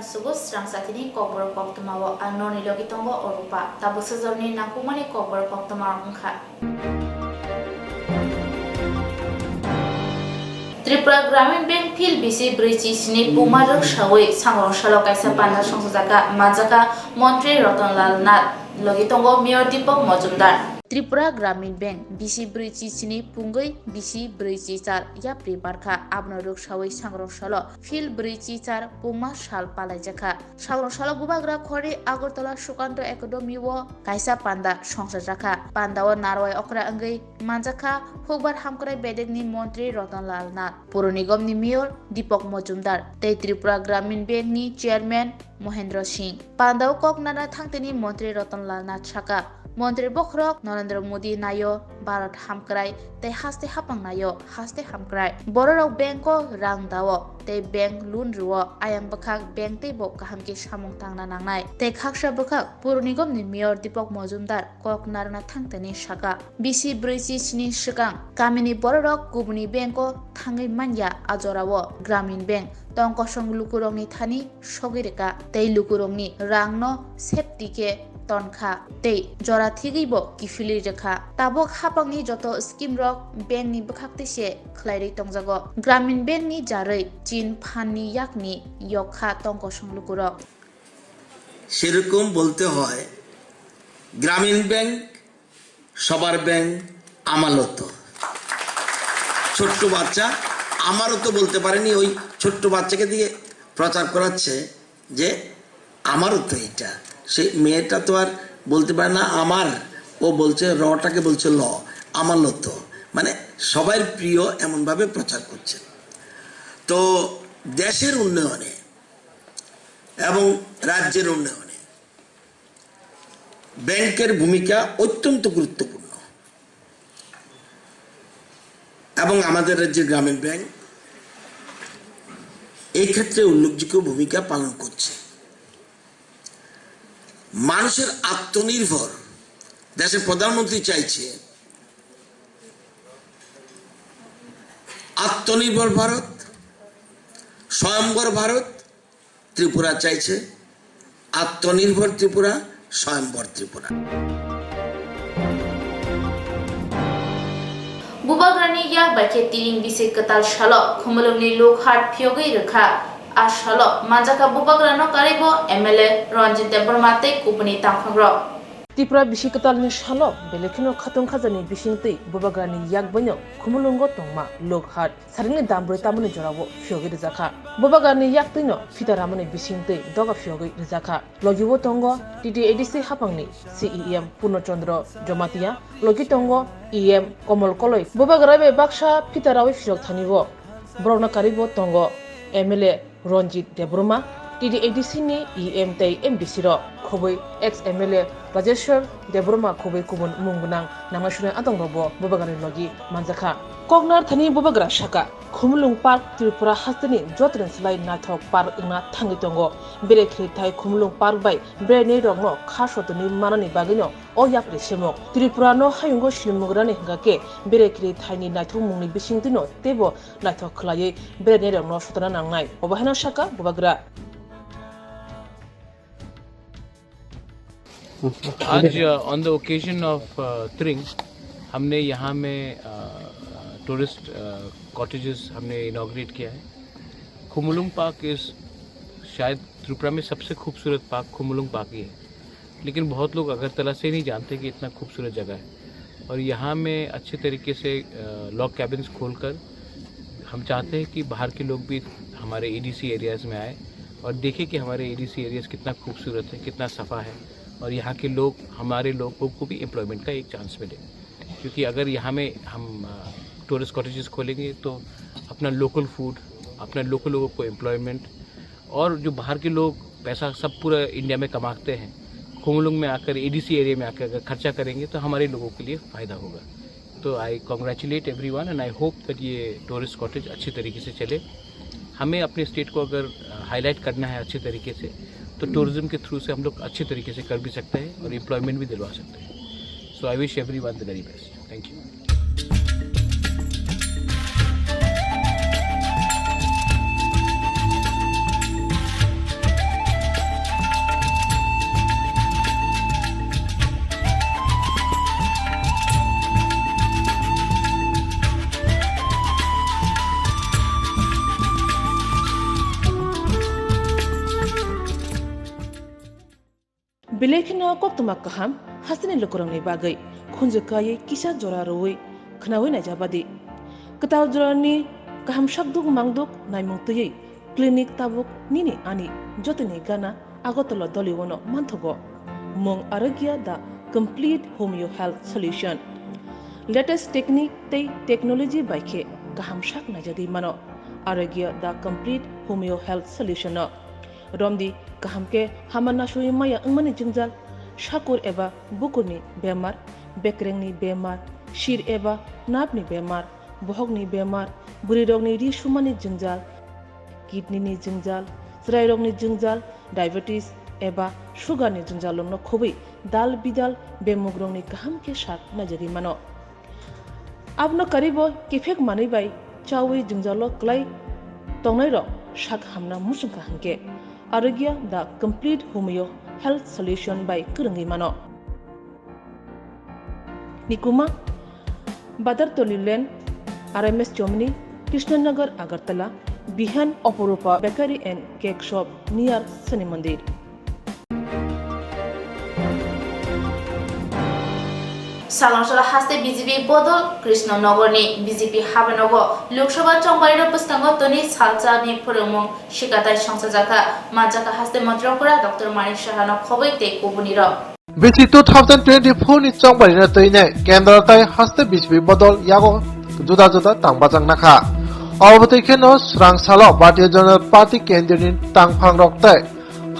sugus strang satini kobor koktamawo anoni logi tongo orupa tabu sejorni nakumani kobor koktama ungkha Tripura Gramin Bank Phil BC Bridge Sini Pumarok Shawi Sangrong Shalok Kaisa Panda Songsaka Majaka Montri Rotonlal Nat Logitongo Mayor Deepak Majumdar Tripura Gramin Bank BC Bridge Sini Pungai BC Bridge Char Yapri Barkha Abnorok Shawi Sangrong Shalo Phil Bridge Char Puma Shal Palajaka Sangrong Shalo Bubagra Khori Agartala Sukanto Academy wo Kaisa Panda Songsaka Pandawa Narwai Okra Angai Majaka Hubar Hamkrai Bedegni Montri Rotonlal Nat Puro Nigam ni Mayor Deepak Majumdar Tei Tripura Gramin Bank ni Chairman Mohendra Singh Pandaw Kok Nana Thangteni Montri Rotonlal Nat Shaka Montri Bokrok Narendra Modi Nayo Bharat Hamkrai Tei Haste Hapang Nayo Haste Hamkrai Borok Banko Rang Dawo Tei Bank Lun Ruo Ayang Bakak Bank Tei Bo Kahamki Samung Tangna Nangnai Tei Khaksha Bakak Puro Nigam ni Mayor Deepak Majumdar Kok Narana Thangteni Shaka BC Bridge Sini Shikang Kamini Borok Gubni Banko Thangai Manya Ajorawo Gramin Bank Tongkosong Lukurongni Thani Sogireka Tei Lukurongni Rangno Septike Tonka Tei Jora Thigibo Kifili Rekha Tabok Hapangni Joto Scheme Rock Bank ni Bakakte Se Khlairi Tongjago Gramin Bank ni Jarei Chin Phani Yakni Yokha Tongkosong Lukurok সেরকম বলতে হয় গ্রামীণ bank সবার bank আমারও তো ছোট্ট বাচ্চা আমারও তো বলতে পারেনি ওই ছোট্ট বাচ্চাকে দিয়ে প্রচার করাচ্ছে যে আমারও তো এটা সেই মেয়েটা তো আর বলতে পারে না আমার ও বলছে রটাকে বলছে ল আমারও তো মানে সবার প্রিয় এমন ভাবে প্রচার করছে তো দেশের উন্নয়নে এবং রাজ্যের উন্নয়নে ব্যাংকের ভূমিকা অত্যন্ত গুরুত্বপূর্ণ এবং আমাদের রাজ্যের গ্রামীণ ব্যাংক এই ক্ষেত্রে উল্লেখযোগ্য ভূমিকা পালন করছে মানুষের আত্মনির্ভর দেশের প্রধানমন্ত্রী চাইছে আত্মনির্ভর ভারত স্বয়ম্বর ভারত ত্রিপুরা চাইছে আত্মনির্ভর ত্রিপুরা স্বয়ম্বর Tripura Bubagrani yak baike tiling bisi ketal shalo khumulungni lokhat phyogai rekha a shalo majaka bubagrano karibo MLA Ranjit Debarma tei kupuni tangphangro Tripura Bishikatalni Shalo Belekino Khatun Khazani Bishingti Bubagrani Yakbanyo Kumulungo Tongma Lokhat Sarini Dambre Tamuni Jorawo Fyogi Rizaka Bubagrani Yaktino Fitaramani Bishingti Doga Fyogi Rizaka Logiwo Tongo TDADC Hapangni CEM Purnochandra Jomatia Logi Tongo EM Komol Koloi Bubagrabe Baksha Fitarawi Fyog Thaniwo Brona Karibo Tongo MLA Ranjit Debarma TDADC ni EM tei MDC ro khoboi ex MLA Rajeshwar Debarma khoboi kubun mungunang namashune atong robo Bubagrani logi manjakha Kognar thani Bubagra shaka Khumlung Park Tripura hastani jotren slai nathok park na thangi tongo berekri thai Khumlung Park bai brene rongno khasotoni manani bagino o yapre semok Tripura no hayungo shilmugrani hingake berekri thai ni nathok mungni bisingtino tebo nathok khlai brene rongno sotana nangnai obahana shaka Bubagra आज on the occasion of त्रिंग हमने यहाँ में tourist cottages हमने inaugurate किया है खुमुलुंग park इस शायद त्रिपुरा में सबसे खूबसूरत पार्क खुमुलुंग पार्क ही है लेकिन बहुत लोग अगरतला से नहीं जानते कि इतना खूबसूरत जगह है और यहाँ में अच्छे तरीके से लॉग कैबिन्स खोलकर हम चाहते हैं कि बाहर के लोग भी हमारे एडीसी एरियाज़ में आए और देखें कि हमारे एडीसी एरियाज़ कितना खूबसूरत है कितना सफ़ा है और यहाँ के लोग हमारे लोगों को भी एम्प्लॉयमेंट का एक चांस मिले क्योंकि अगर यहाँ में हम टूरिस्ट कॉटेजेस खोलेंगे तो अपना लोकल फूड अपना लोकल लोगों को एम्प्लॉयमेंट और जो बाहर के लोग पैसा सब पूरा इंडिया में कमाते हैं खुमुलुंग में आकर एडीसी एरिया में आकर अगर खर्चा करेंगे तो हमारे लोगों के लिए फ़ायदा होगा तो I congratulate everyone and I hope that ये टूरिस्ट कॉटेज अच्छी तरीके से चले हमें अपने स्टेट को अगर हाईलाइट करना है अच्छे तरीके से तो टूरिज्म के थ्रू से हम लोग अच्छे तरीके से कर भी सकते हैं और एम्प्लॉयमेंट भी दिलवा सकते हैं so I wish everyone the very best thank you Belekino koktuma kaham hasini lokorongni bagai khunjukai kisa jora roi khnawi na jabadi ketaw jorani kaham shakduk mangduk naimungtui klinik tabuk nini ani jotini gana agotolo doliwono manthogo mong aragya da complete homeo health solution latest technique tei technology baikhe kaham shak na jadi mano aragya da complete homeo health solution no romdi kahamke hamana shui maya angmani jingjal shakur eba bukurni bemar bekrengni bemar shir eba napni bemar bohogni bemar burirogni ri shumani jingjal kidney ni jingjal srairogni jingjal diabetes eba sugar ni jingjal longno khobai dal bidal bemugrongni kahamke shak najari mano abno karibo kifek mani bai chawi jingjalo klai tongnai ro shak hamna musungka hangke Aragya the complete homeo health solution by Kurangi Mano. Nikuma Badar Tolilen RMS Germany Krishnanagar Agartala Bihan Oporupa Bakery and Cake Shop near Sani Mandir. সালাংশলা হাসতে BJP বদল কৃষ্ণনগরনি BJP হাবানগর Lok Sabha চংবাড়ির প্রস্তাঙ্গ Toni সালচানি ফরমং শিকাতাই সংসাজাকা মাজাকা হাসতে মন্ত্রকরা doctor মানিক সাহানো খবইতে কুবুনির BC 2024 ni chongbari na toine kendra tai haste BJP bodol yago juda juda tangbajang nakha obotei kheno srangsalo Bharatiya Janata Party kendrini tangphang roktai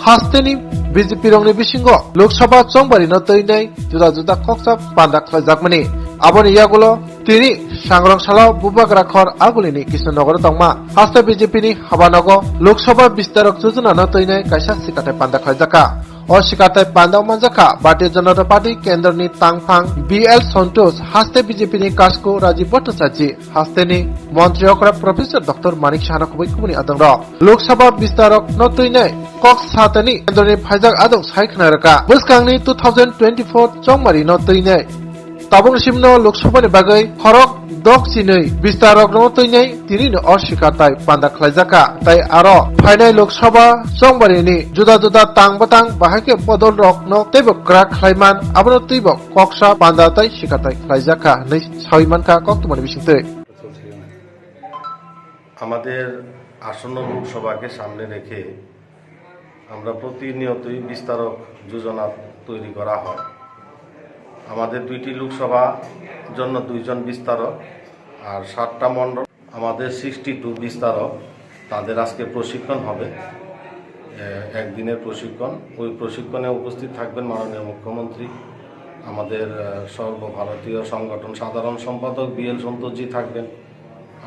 haste ni BJP rongni bisingo Loksaha chongbari na toine juda juda koksa pandak khaijakmani aboni yagulo tini sangrongshalo bubagrakhor agulini Krishnanagar tongma haste BJP ni habanogo Loksaha bistarok jojona na toine kaisa sikatai pandak khaijaka Oshikatai Pandau Manjaka, Bharatiya Janata Party, Kendra ni Tangphang, BL Santos, Haste BJP ni Kasko, Rajiv Bhattacharya, Haste ni Montriokra Professor Dr. Manik Sahana Kubai Kumuni Adangro, Lok Sabha Bistarok Notuinai, Cox Satani, Kendra ni Phaijak Adong Saikhnaraka, Buskang ni 2024 Chongmari Notuinai, Tabung Simno Lok Sabha ni Bagai, Horok Dok Sinai, Bistarok Notuinai, Tini ni Oshikatai Pandak Khlaijaka, Tai Aro, Phainai Lok Sabha Chongmari ni Juda Juda Tangbatang Bahake Bodol Rok no Tebo Krak Khlaiman, Abro Tibo Koksa Pandatai Shikatai Khlaijaka, Nei Saimanka Koktumani Bisingtei. আমাদের আসন্ন লোকসভাকে সামনে রেখে আমরা প্রতিনিয়তই বিস্তারক যোজনা তৈরি করা হয় আমাদের দুইটি লোকসভা জন্য দুইজন বিস্তারক আর 7টা মণ্ডল আমাদের 62 বিস্তারক তাদের আজকে প্রশিক্ষণ হবে একদিনের প্রশিক্ষণ ওই প্রশিক্ষণে উপস্থিত থাকবেন মাননীয় মুখ্যমন্ত্রী আমাদের সর্বভারতীয় সংগঠন সাধারণ সম্পাদক বিএল সন্তোষজি থাকবেন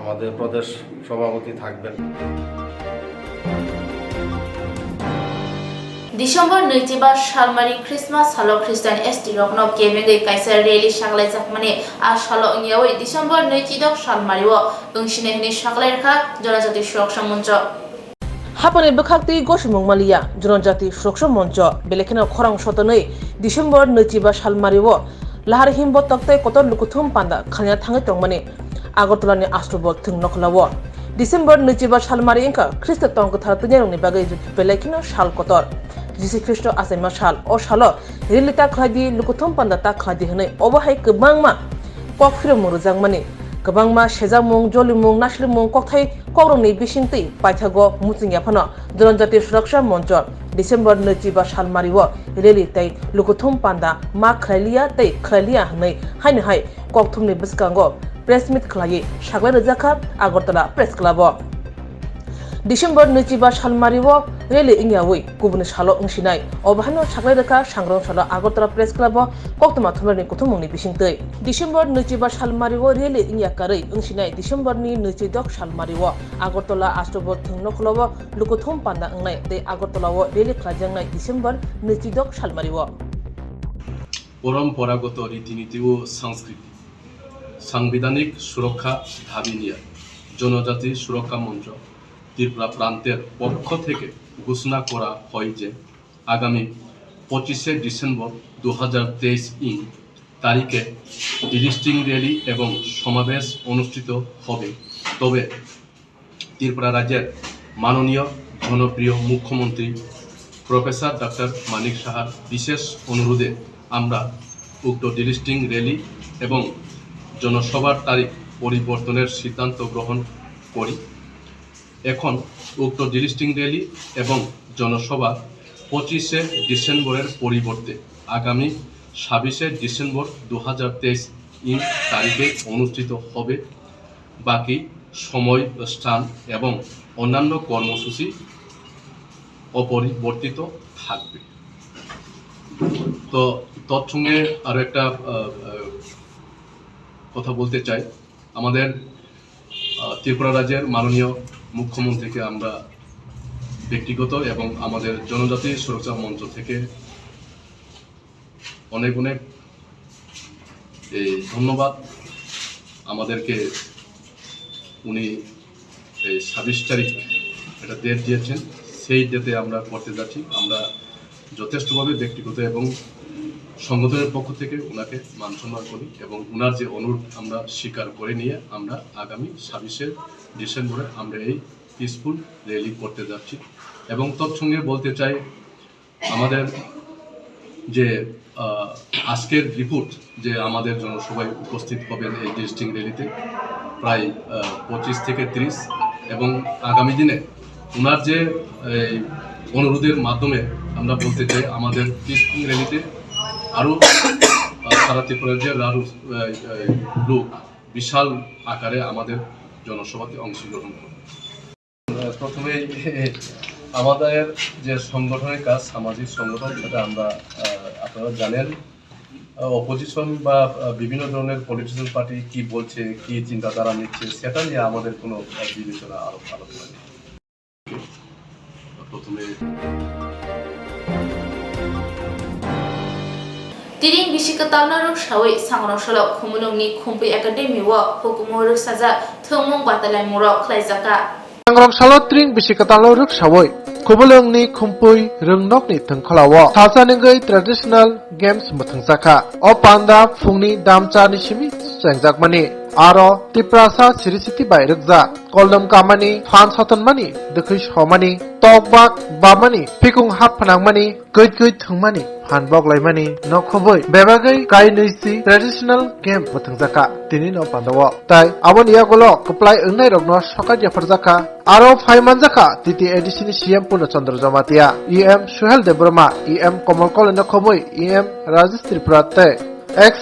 আমাদের প্রদেশ সভাপতি থাকবেন ডিসেম্বর 25 সালমারি ক্রিসমাস হলো খ্রিস্টান এসটি রকনো কেবেগে কাইসার রেলি সাগলাই জাকমানে আর সালো ইংয়াওই ডিসেম্বর 22 সালমারিও ওংশিনে হিনি সাগলাইরখা জনজাতি সুরক্ষা মঞ্চ হাপানি বখাকতি গসমং মালিয়া জনজাতি সুরক্ষা মঞ্চ বেলেখেনা খরাং শতনৈ ডিসেম্বর 25 সালমারিও লাহার হিমব তক্তাই কতর লুকুথুম পান্দা খানিয়া থাঙ্গै তংমানে আগরতলাनि আষ্ট্রবল থং নখলাও ডিসেম্বর 25 সালমারি ইংকা খ্রিস্ট তংক থারতনিরংनि बागै बेलेखिनो साल कतर जिसु ख्रिस्ट आसाइमा साल ओ सालो रिलिता खलादि लुकुथुम पान्दा ता खलादि हनै अबहाय गोबांमा ककफिर मुरुजांमानि गोबांमा सेजामुं जलिमुं नासलिमुं ककथाय कौरंनि बिसिंतै पाइथागो मुचिंयाफानो जनजाति सुरक्षा मञ्च डिसेम्बर 25 सालमारिओ रेली तै लुकुथुम पान्दा मा खलालिया तै खलालिया हनै हायनहाय ककथुमनि बिस्कांगो प्रेस मिट खलायै सागलाय रजाखा आगरतला प्रेस क्लाब डिसेम्बर 25 सालमारिओ रेली इंयावै गुबुन सालो ओंसिनाय अबहानो सागलाय रखा सांग्रां सालो आगरतला प्रेस क्लाब कक्तमा थुमरनि कुथुमंनि बिसिंतै डिसेम्बर 25 सालमारिओ रेली इंयाकारै ओंसिनाय डिसेम्बरनि 22 सालमारिओ आगरतला आष्ट्रबल थुंनो खलब लुकुथुम पान्दा ओंनाय तै आगरतलाओ रेली खालाजोंनाय डिसेम्बर 22 सालमारिओ পরম্পরাগত রীতিনীতি ও সংস্কৃতি সাংবিধানিক সুরক্ষা দাবি নিয়ে জনজাতি সুরক্ষা মঞ্চ ত্রিপুরা প্রান্তের পক্ষ থেকে ঘোষণা করা হয় যে আগামী 25 ডিসেম্বর 2023 তারিখে ডিলিস্টিং র্যালি এবং সমাবেশ অনুষ্ঠিত হবে তবে ত্রিপুরা রাজ্যের মাননীয় জনপ্রিয় মুখ্যমন্ত্রী প্রফেসর ডক্টর মানিক সাহার বিশেষ অনুরোধে আমরা উক্ত ডিলিস্টিং র্যালি এবং জনসভার তারিখ পরিবর্তনের সিদ্ধান্ত গ্রহণ করি। এখন উক্ত ডিলিস্টিং র্যালি এবং জনসভা 25শে ডিসেম্বরের পরিবর্তে আগামী 26শে ডিসেম্বর 2023 তারিখে অনুষ্ঠিত হবে। বাকি সময়, স্থান এবং অন্যান্য কর্মসূচি অপরিবর্তিত থাকবে। তো তৎসঙ্গে আরও একটা কথা বলতে চাই। আমাদের ত্রিপুরা রাজ্যের মাননীয় মুখ্যমন্ত্রীকে আমরা ব্যক্তিগত এবং আমাদের জনজাতি সুরক্ষা মঞ্চ থেকে অনেক অনেক ধন্যবাদ। আমাদেরকে উনি 26 তারিখ একটা ডেট দিয়েছেন, সেই ডেটে আমরা করতে যাচ্ছি। আমরা যথেষ্টভাবে ব্যক্তিগত এবং সংগঠনের পক্ষ থেকে ওনাকে মান সম্মান করি এবং ওনার যে অনুরোধ আমরা স্বীকার করে নিয়ে আমরা আগামী 26শে ডিসেম্বরে আমরা এই পিসফুল র্যালি করতে যাচ্ছি। এবং তৎসঙ্গে বলতে চাই, আমাদের যে আজকের রিপোর্ট যে আমাদের জনসভায় উপস্থিত হবেন এই ডিলিস্টিং র্যালিতে প্রায় 25 থেকে 30, এবং আগামী দিনে ওনার যে অনুরোধের মাধ্যমে আমরা বলতে চাই আমাদের পিসফুল র্যালিতে আরও সারা ত্রিপুরা রাজ্যের আরও লোক বিশাল আকারে আমাদের জনসভাতে অংশগ্রহণ করে। প্রথমে আমাদের যে সংগঠনের কাজ, সামাজিক সংগঠন, সেটা আমরা আপনারা জানেন, অপোজিশন বা বিভিন্ন ধরনের পলিটিক্যাল পার্টি কি বলছে, কি চিন্তাধারা নিচ্ছে, সেটা নিয়ে আমাদের কোনো বিবেচনা আলোচনা নেই। প্রথমে Tiring bisikatalna sawi sangrong shalok khumulungni khumpi academy wa hukumuruk saja thongmung batalai murok khlaijaka Sangrong salotring bisikataloruk sawoi Kubulungni khumpui rungnokni thungkhalawo Sasaningoi traditional games muthungsaka O panda phungni damcha ni simi chengjakmani Aro tiprasa sirisiti bai rukja Koldam kamani phan sotonmani dukhish homani Tokbak bamani pikung hap phanangmani goit thungmani Hanbok laimani nokhoboi bebagai kai nuisi traditional game muthungjaka tini no pandawo tai abon iagolo kaplai ungnai rokno sokat yafarjaka aro phaimanjaka titi edisini CM Purna Chandra Jamatia EM Suhel Debrama EM Komal Kole nokhoboi EM Rajesh Tripura tai X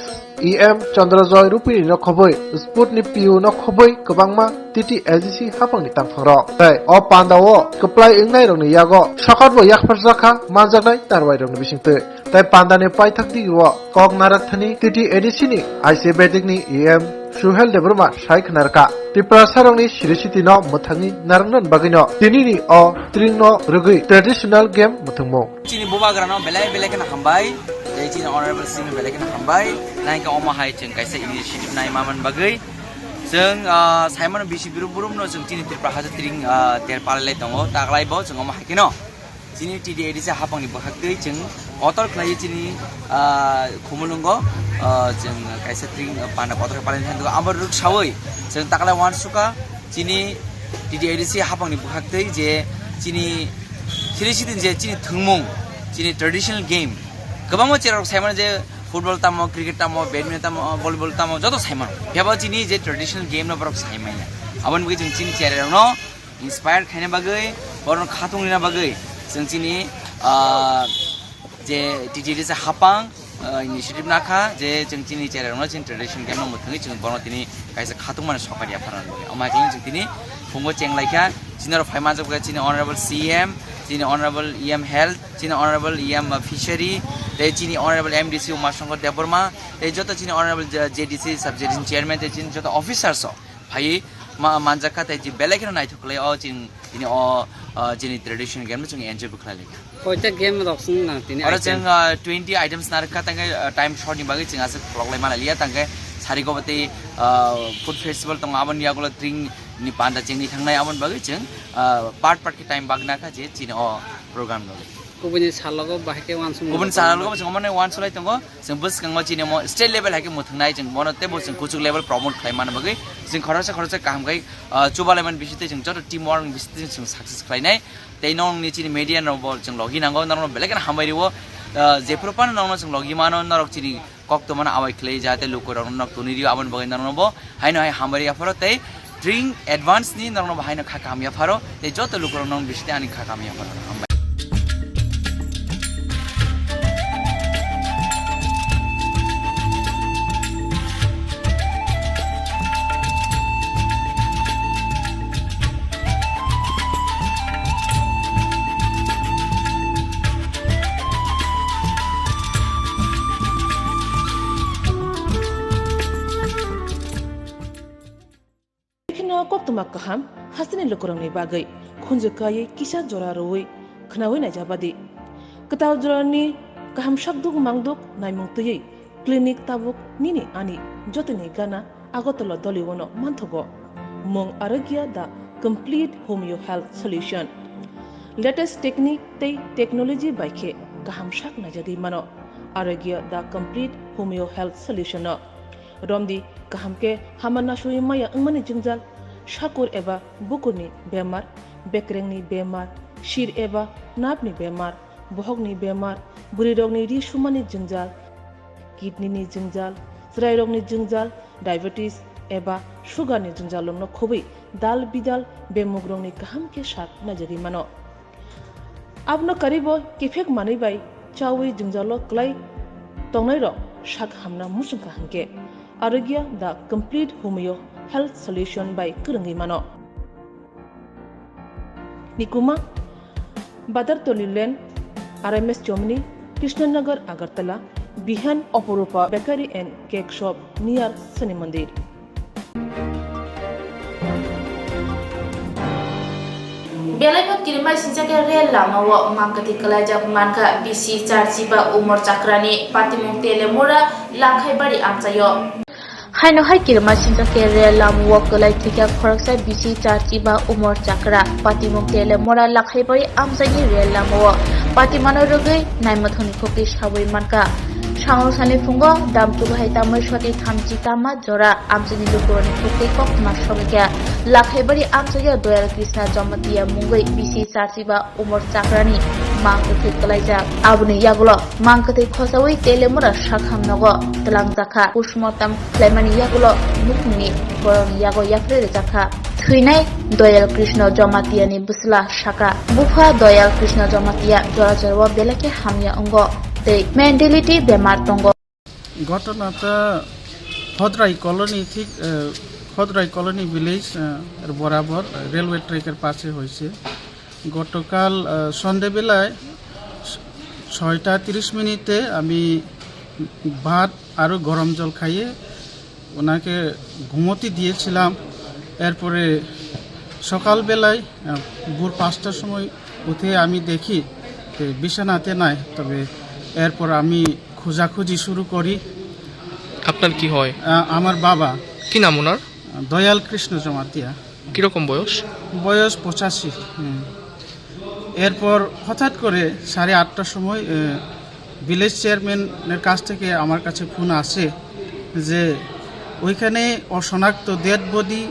EM Chandrajoy Rupini nokhoboi Sputnik PU nokhoboi kabangma titi AGC hapangni tangphangrok tai o pandawo kaplai ungnai rokni yago sokatbo yakfarjaka manjaknai tarwai rokni bisingtui Tai pandane paithak diwo kok narathani titi edisini IC Bedikni EM Suhel Debrama Shaikh Narka Tripura sarongni sirisiti no muthangi narangnan bagino tinini o tringno rugui traditional game muthungmo Chini boba grano belai kana hambai chini honorable simi belai kana hambai nai ka oma hai cheng kaisa initiative nai maman bagai jeng Simon bisi biru burum no jeng chini Tripura haja tring ter palai tongo taklai bo jeng oma hakino chini TDAD se hapangni bahaktei jeng otor khlai chini khumulungo jeng kaisa tring pana otor palai thango amar ruk sawoi jeng taklai wan suka chini TDAD se hapangni bahaktei je chini sirisiti je chini thungmung chini traditional game kabamo cherok saimon je football tamo cricket tamo badminton tamo volleyball tamo joto saimon yaba chini je traditional game no borok saimai abon bagi jeng chini cherok no inspired khaina bagai boron khatung lina bagai jeng chini je TDAD se hapang initiative nakha je jeng chini cherok no chini traditional game no muthangi jeng boron tini kaisa khatung mane sokari afaran amai kling jeng tini phungo chenglaika jinaro phaimajak chini honorable CM chini honorable EM Health chini honorable EM Fishery chini honorable MDC Umashankar Deborma joto chini honorable JDC subdivision chairman chini joto officers bhai manjaka tai ji belai kena nai thuklai o chini o chini traditional game chung enjoy bukhlai koita game roksung na tini ora cheng 20 items narka tangai time short ni bagi ching ase proglai mala liya tangai sarigobati food festival tong abon yagola tring ni panda ching ni thangnai abon bagi cheng part ki time bagna ka je chini o program lo गुबुननि सालागो बाहायके वान सम गुबुन सालागो जों माने वान सलाय दङ जों बस गंगा चिने म state level हाके मुथंनाय जों बनो ते बस कुचुक लेभेल प्रमोट खालामनो बगै जों खरसा कामगाय चुबालायमान बिसिते जों जत टीम वर्क बिसिते जों सक्सेस खालायनाय तैनों नि चिनि मीडिया न जों लगी नांगौ नरनो बेलेगन हामबायरिवो जेफ्रोपान नरनो जों लगी मानो नरक चिनि कक्तो मन आवाय खलै जाते लोको रनो नक तुनिरियो आबन बगै नरनो बो हायनो हाय हामबारिया फरो तै ड्रिंक एडवांस नि नरनो बाहायनो खा कामिया फारो तै जत लोको रनो बिसिते आनि खा Kamiya pharaoh Koptuma kaham hasini lukurangni bagai khunjukai kisa jora roi khnawi najabadi ketaw jorani kaham shakduk mangduk naimung tuyei clinic tabuk nini ani jotini gana agotolo doliwono manthogo mong arogya the complete homeo health solution latest technique tei technology baikhe kaham shak najadi mano arogya the complete homeo health solution romdi kahamke hamana shui maya angmani jingjal shakur eba bukurni bemar bekrengni bemar shir eba napni bemar bohogni bemar buri rogni ri shumani jingjal kidney ni jingjal srai rogni jingjal diabetes eba sugar ni jingjal lomno khobai dal bidal bemugrongni kaham ke shak najari mano abno karibo kifek mani bai chawi jingjalo klai tongnai ro shak hamna musungka hanke arogya the complete homeo health solution by Kurangi Mano. Nikuma Badar Tolilen RMS Germany Krishnanagar Agartala Bihan Oporupa Bakery and Cake Shop near Sani Mandir. Belai kirimai sinjake rel lama wa mangkati kelajak manka bisi charciba umur cakrani patimung telemura lakai bari amcayo. Haino hai kirma sinjake rel lama wa kelai tika khoraksa bisi charciba umur cakra patimung telemura lakai bari amcayi rel lama wa patimano rogai naimathoni khoki sabai manka Sangro sani fungo dam tu hai tamai shoti thamji tama jora amjini lukurani khoki kok masogya lakhai bari amjaya doyal krishna jamatiya mungai bisi charciba umur cakrani mangkati kelaija abuni yagulo mangkati khosawai telemura shakham nogo telangjaka usmotam khlaimani yagulo mukni boroni yago yafre jakha thuinai doyal krishna jamatiya ni busla shaka bufa doyal krishna jamatiya jora jorwa belake hamya ongo mentality বেমার তঙ্গ ঘটনাটা খদরাই colony ঠিক খদরাই colony village বরাবর railway ট্র্যাকের পাশে হয়েছে গতকাল সন্ধ্যাবেলায় 6:30 আমি ভাত আর গরম জল খাইয়ে ওনাকে ঘুমোতে দিয়েছিলাম এরপরে সকালবেলায় ভোর 5টার সময় উঠে আমি দেখি বিছানাতে নাই তবে এরপর আমি খোঁজাখুঁজি শুরু করি আপনার কি হয় আমার বাবা কি নাম ওনার দয়াল কৃষ্ণ জমাতিয়া কিরকম বয়স 85 এরপর হঠাৎ করে 8:30টার সময় ভিলেজ চেয়ারম্যানের কাছ থেকে আমার কাছে ফোন আসে যে ওইখানে অশনাক্ত ডেড বডি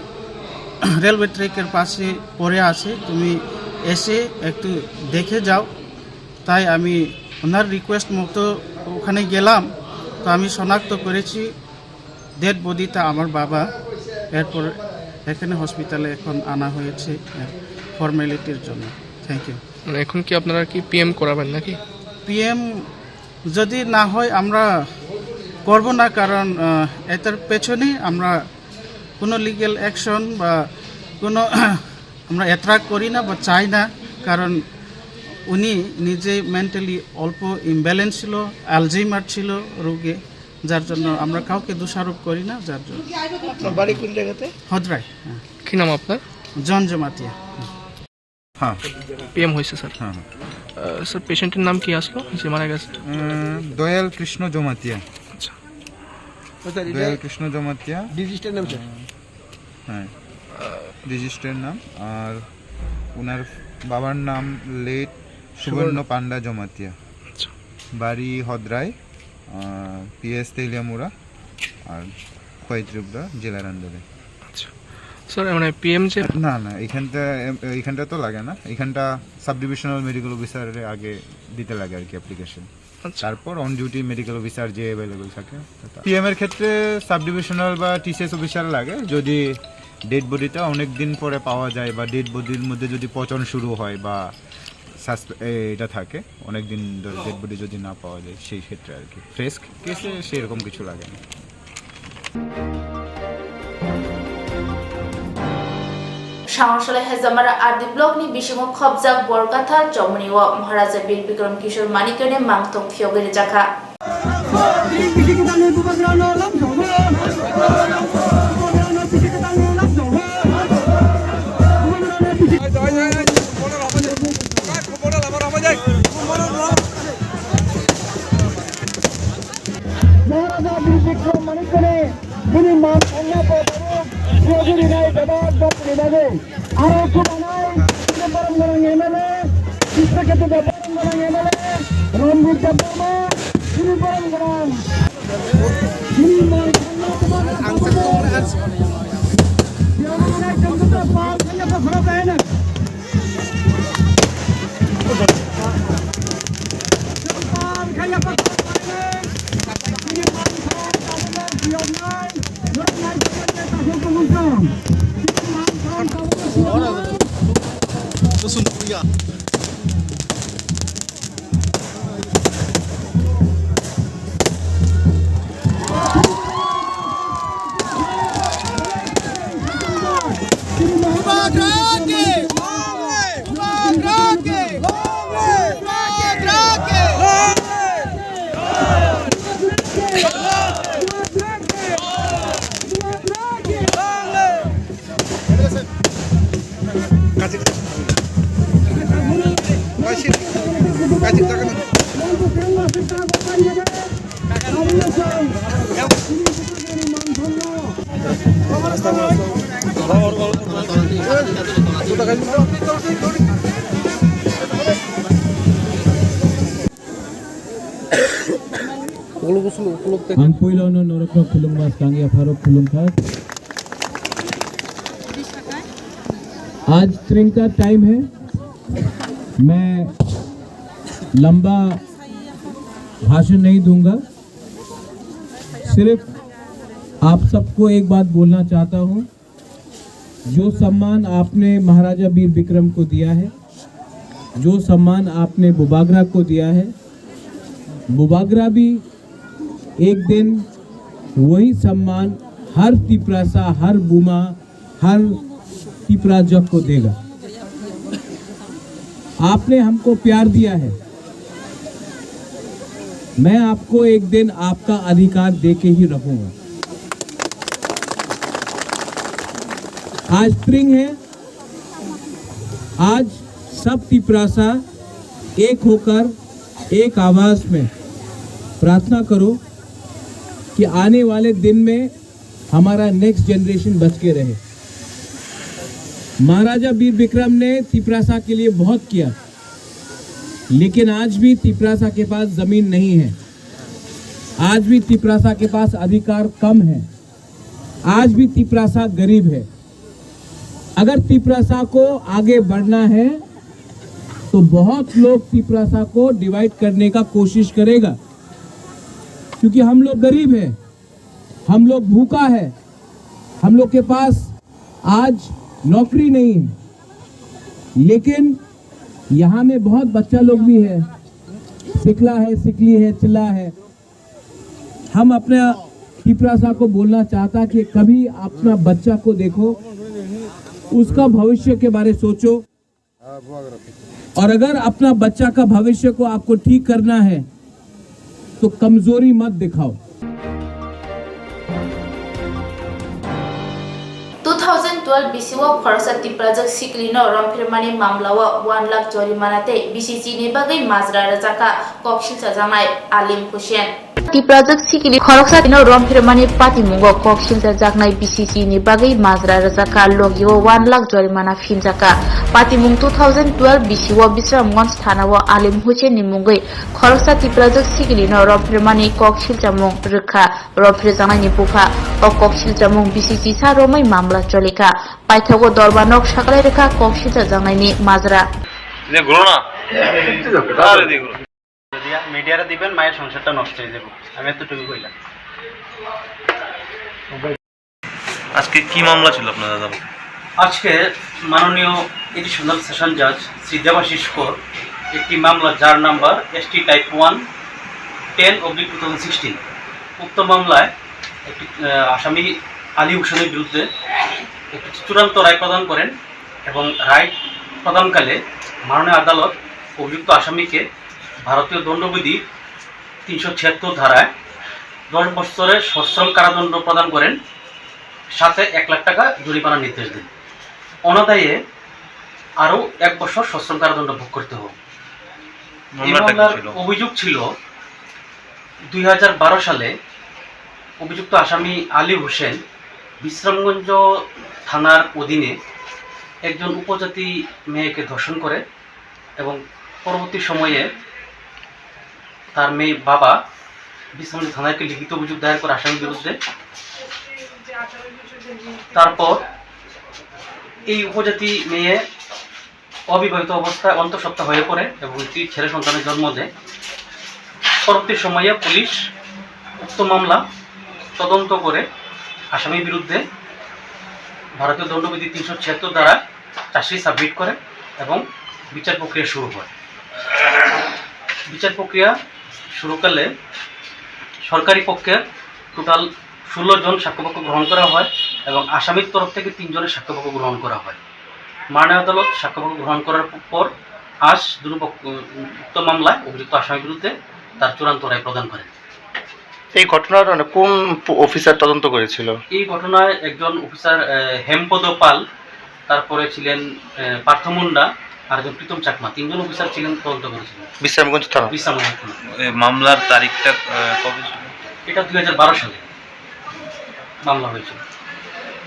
রেলওয়ে ট্র্যাকের পাশে পড়ে আছে তুমি এসে একটু দেখে যাও তাই আমি ওনার রিকোয়েস্ট মতো ওখানে গেলাম তো আমি শনাক্ত করেছি ডেড বডিটা আমার বাবা এরপর এখানে হসপিটালে এখন আনা হয়েছে ফর্মালিটির জন্য থ্যাংক ইউ এখন কি আপনারা কি পিএম করাবেন নাকি পিএম যদি না হয় আমরা করব না কারণ এটার পেছনে আমরা কোনো লিগ্যাল অ্যাকশন বা কোনো আমরা অ্যাট্রাক্ট করি না বা চাই না কারণ উনি নিজে মেন্টালি অল্প ইমব্যালেন্স ছিল অ্যালজাইমার ছিল রোগে যার জন্য আমরা কাউকে দোষারোপ করি না যার জন্য বাড়ি কোন জায়গাতে হদরাই কি নাম আপনার জন জমাতিয়া হ্যাঁ পিএম হয়েছে স্যার হ্যাঁ স্যার পেশেন্টের নাম কি আসলো যে মারা গেছে দয়াল কৃষ্ণ জমাতিয়া আচ্ছা দয়াল কৃষ্ণ জমাতিয়া ডিজিস্টার নাম হ্যাঁ ডিজিস্টার নাম আর ওনার বাবার নাম লেট সুবর্ণ পান্ডা জমাতিয়া বাড়ি হদ্রাই পিএস তেলিয়ামুড়া আর খৈত্রিপুরা জেলার আন্ডারে স্যার মানে পিএম যে না না এখানটা তো লাগে না, এখানটা সাব ডিভিশনাল মেডিকেল অফিসারের আগে দিতে লাগে আর কি অ্যাপ্লিকেশন, তারপর অন ডিউটি মেডিকেল অফিসার যে অ্যাভেলেবল থাকে। পিএম এর ক্ষেত্রে সাব ডিভিশনাল বা টিসিএস অফিসার লাগে যদি ডেড বডিটা অনেক দিন পরে পাওয়া যায় বা ডেড বডির মধ্যে যদি পচন শুরু হয় বা এটা থাকে অনেক দিন ধরে ডেড বডি যদি না পাওয়া যায় সেই ক্ষেত্রে আর কি। ফ্রেশ কেসে সেরকম কিছু লাগে না। সাংসলে হেজামারা আদি block ni bisingo khobjak borkatha chomni o Maharaja Bir Bikram Kishor Manikane mangthok phiogere jakha Maharaja Bir Bikram Manikane bini মান অন্যপ phiogere nai babak bakri bage aro kubanai Barangarang MLA Kisakete Barangarang MLA Ranbir Dabama Sri Barangarang Sri Ang puilono norokno khulungmas kangi afaro khulungkhas आज string का time है। मैं लंबा भाषण नहीं दूंगा, सिर्फ आप सबको एक बात बोलना चाहता हूं, जो सम्मान आपने महाराजा वीर विक्रम को दिया है, जो सम्मान आपने बुबागरा को दिया है, बुबागरा भी एक दिन वही सम्मान हर तिपरासा, हर बुमा, हर तिपराजक को देगा। आपने हमको प्यार दिया है, मैं आपको एक दिन आपका अधिकार देके ही रखूंगा। आज स्प्रिंग है, आज सब तिपरासा एक होकर एक आवाज में प्रार्थना करो कि आने वाले दिन में हमारा नेक्स्ट जनरेशन बच के रहे। महाराजा वीर विक्रम ने तिपरासा के लिए बहुत किया, लेकिन आज भी तिपरासा के पास जमीन नहीं है, आज भी तिपरासा के पास अधिकार कम है, आज भी तिपरासा गरीब है। अगर तिपरासा को आगे बढ़ना है तो बहुत लोग तिपरासा को डिवाइड करने का कोशिश करेगा, क्योंकि हम लोग गरीब हैं, हम लोग भूखा है, हम लोग के पास आज नौकरी नहीं है, लेकिन यहाँ में बहुत बच्चा लोग भी है, सिखला है, सिकली है, चिल्ला है। हम अपने तिपरासा को बोलना चाहता कि कभी अपना बच्चा को देखो, उसका भविष्य के बारे सोचो, और अगर अपना बच्चा का भविष्य को आपको ठीक करना है तो कमजोरी मत दिखाओ। 2012 BCO Khorsa Tiprajak Siklino Rampirmani Mamlawa 1 lakh Jorimanate BCC ni bagai Mazra Rajaka Kokshil Sajamai Alim Hussein Tiprajak sikili khoroksa tino romphirmani pati mungo kokshilja jaknai BCC ni bagai mazra rajaka logio 1 lakh jorimana finjaka pati mung 2012 BCO Bisramgঞ্জ thanao Alim Hussein ni mungai khoroksa Tiprajak sikili no romphirmani kokshilja mung rukha romphirjanai ni bufa o kokshilja mung BCC sa romai mamla cholika paithago dorbanok sakalai rekha kokshilja jaknai ni mazra ne grona are দেখো মিডিয়ারে দিবেন মায়ের সংসারটা নষ্ট হয়ে যাবে আমি এতটুকু কইলাম আজকে কি মামলা ছিল আপনার দাদা আজকে মাননীয় এডিশনাল সেশন জাজ শ্রী দেবাশিস কর একটি মামলা যার নাম্বার এসটি টাইপ 1 10/2016 উক্ত মামলায় একটি আসামি আলী হোসেনের বিরুদ্ধে একটি চূড়ান্ত রায় প্রদান করেন এবং রায় প্রদানকালে মাননীয় আদালত অভিযুক্ত আসামিকে ভারতীয় দণ্ডবিধি 376 ধারায় 10 বছরের সশ্রম কারাদণ্ড প্রদান করেন সাথে 1 লাখ টাকা জরিমানার নির্দেশ দেন অনাদায়ে আরও 1 বছর সশ্রম কারাদণ্ড ভোগ করতে হবে মামলার অভিযোগ ছিল 2012 সালে অভিযুক্ত আসামি আলী হোসেন বিশ্রামগঞ্জ থানার অধীনে একজন উপজাতি মেয়েকে ধর্ষণ করে এবং পরবর্তী সময়ে তার মেয়ে বাবা বিশ্রামগঞ্জ থানায় লিখিত অভিযোগ দায়ের করে আসামির বিরুদ্ধে তারপর এই উপজাতি মেয়ে অবিবাহিত অবস্থায় অন্তঃসত্ত্বা হয়ে পড়ে এবং একটি ছেলে সন্তানের জন্ম দেয় পরবর্তী সময়ে পুলিশ উক্ত মামলা তদন্ত করে আসামির বিরুদ্ধে ভারতীয় দণ্ডবিধি 376 দ্বারা চার্জশিট সাবমিট করে এবং বিচার প্রক্রিয়া শুরু হয় বিচার প্রক্রিয়া শুরুকালে সরকারি পক্ষের টোটাল 16 জন সাক্ষ্যপক্ষ গ্রহণ করা হয় এবং আসামির তরফ থেকে 3 জনের সাক্ষ্যপক্ষ গ্রহণ করা হয় মাননীয় আদালত সাক্ষ্যপক্ষ গ্রহণ করার পর আজ উক্ত মামলায় অভিযুক্ত আসামির বিরুদ্ধে তার চূড়ান্ত রায় প্রদান করেন এই ঘটনার কোন অফিসার তদন্ত করেছিল এই ঘটনায় একজন অফিসার হেমপদ পাল তারপরে ছিলেন পার্থ মুন্ডা আর একজন প্রীতম চাকমা 3 জন অফিসার ছিলেন তদন্ত করেছিলেন বিশ্রামগঞ্জ থানা মামলার তারিখটা কবে ছিল এটা 2012 সালে মামলা হয়েছিল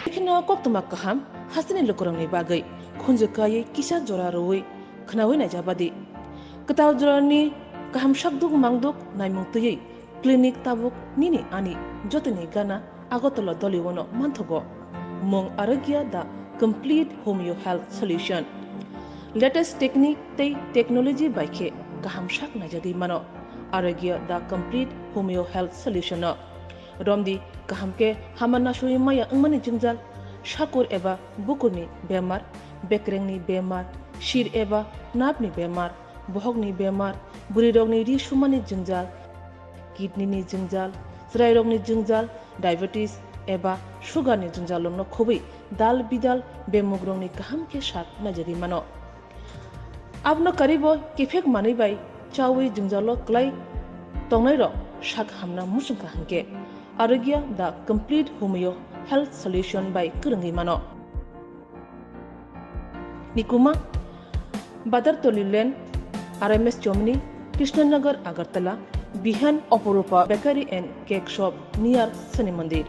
এখানে কক্তমা কাহাম হাসিনি লোকরংনি বাগৈ খুনজকায়ে কিসা জরা রই খনাওই নাইজাবাদি কতাও জরানি কাহাম শাকদুক মাংদুক নাইমুতयै ক্লিনিক তাবুক নিনি আনি যতনি গানা আগতলা দলিওনো মানথগো মং আরোগ্য দা complete homeo health solution latest technique tei technology baikhe kaham shak na jadi mano arogya da complete homeo health solution no romdi kaham ke hamana shui maya angmani jingjal shakur eba bukurni bemar bekrengni bemar shir eba napni bemar bohogni bemar buri rogni ri shumani jingjal kidney ni jingjal srai rogni jingjal diabetes eba sugar ni jingjal no khobi dal bidal bemugrongni kaham ke shak na jadi mano abno karibo kifek mani bai chawi jingjalo klai tongnai ro shak hamna musungka hangke arogya da complete homeo health solution by kurungi mano nikuma badar tolilen RMS Chomni Krishnanagar Agartala Bihan Oporupa Bakery and Cake Shop near Sani Mandir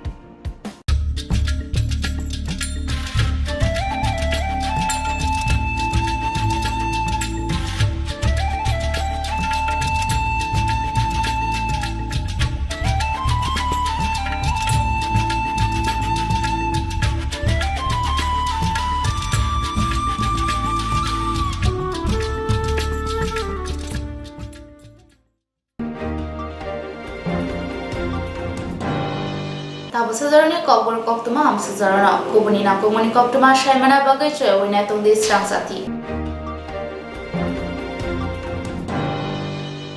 Tabo sejarahnya kobor koktuma am sejarah kubuni na kumuni koktuma shaimana bagai coy wina tong di serang sati.